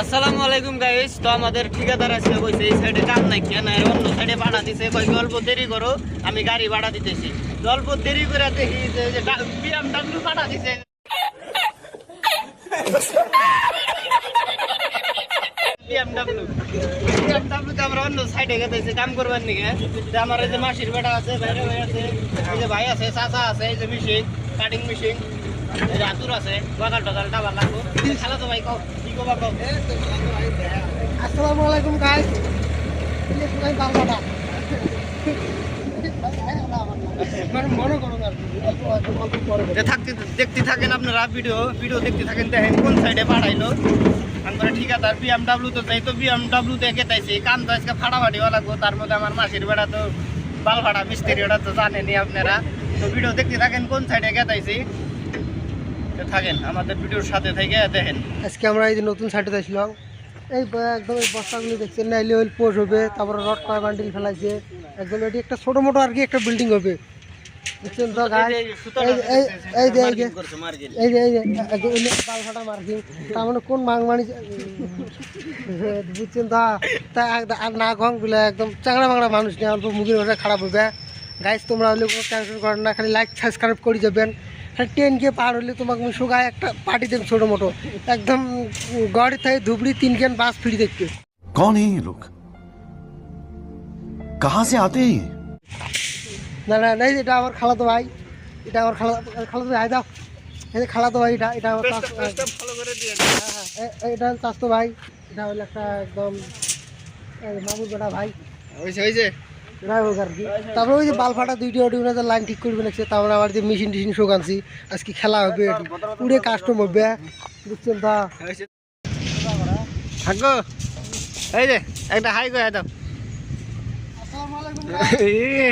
আসসালামু আলাইকুম গাইস। তো আমাদের ঠিকাদার আছে কইছে এই সাইডে কাম নাই কেন অন্য সাইডে ভাড়া দিছে, কই অল্প দেরি করো আমি গাড়ি ভাড়া দিতেছি। অল্প দেরি করে দেখি যে বিএমডব্লিউ ভাড়া দিছে। বিএমডব্লিউ তে আমরা অন্য সাইডে গেতেছি কাম করবার নিকে। আমার এই যে মাসির বেটা আছে, বাইরে ভাই আছে, এই যে ভাই আছে, চাচা আছে, এই যে মেশিন কাটিং মেশিন, এই যে আতুর আছে, বাগাল টাগাল ডাবার লাগবো। খালা তো ভাই কও কি কবা কও। আসসালামু আলাইকুম গাইস। এই সবাই বাংলাটা মনে করুন আর দেখতে থাকেন আপনারা, ভিডিও দেখতে থাকেন। দেখেন কোন সাইডে পাঠাইলো আমরা ঠিকাদার বিএমডব্লিউ তো যাই, তো বিএমডব্লিউ তে কেটাইছি কাম তো আজকে ফাটাফাটি হওয়া লাগবো। তার মধ্যে আমার মাসির বেড়া তো বাল ভাড়া মিস্ত্রি, ওটা তো জানেনি আপনারা। তো ভিডিও দেখতে থাকেন কোন সাইডে কেটাইছি, থাকেন আমাদের ভিডিওর সাথে থেকে দেখেন। আজকে আমরা এই যে নতুন সাইটে আসলাম। এই একদম এই বস্তাগুলি দেখছেন না, এলি ওইল পোস্ট হবে, তারপরে রড কয় বান্ডিল ফেলাইছে। একদম এটি একটা ছোটো মোটো আর কি একটা বিল্ডিং হবে, দেখছেন তো গাছ। এই যে বাল ফাটা মার্কিং, তার মানে কোন মাংমানি বুঝছেন তো। আর না গং বলে একদম চাংড়া বাংলা মানুষ নিয়ে অল্প মুখের ভাষা খারাপ হবে। গাইজ তোমরা হলে কোনো টেনশন করেন না, খালি লাইক সাবস্ক্রাইব করে যাবেন। 10K পার হলে তোমাকে আমি সুগায় একটা পার্টি দেব ছোটো মোটো, একদম গাড়ি থেকে ধুবড়ি 3 कैन বাস ফ্রি দেখতে। कौन है ये लोग? कहाँ से आते हैं? না না না, এটা আমার খালাতো ভাই, এটা আমার খালাতো ভাই দাও। এই খালাতো ভাই, এটা আমার ফলো করে দিয়ে। এটা চাচতো ভাই, এটা হলো একটা একদম মামুর বেটা ভাই, ওই ড্রাইভার আর কি। তারপরে ওই যে বাল ফাটা দুইটি অডিও লাইন ঠিক করবে লাগছে। তারপরে আবার যে মেশিন টিশিন শোক আনছি, আজকে খেলা হবে, পুরে কাস্টম হবে, বুঝছেন তা। থাকো এই যে একটা হাই করে দাও। আসসালামু আলাইকুম গাইস।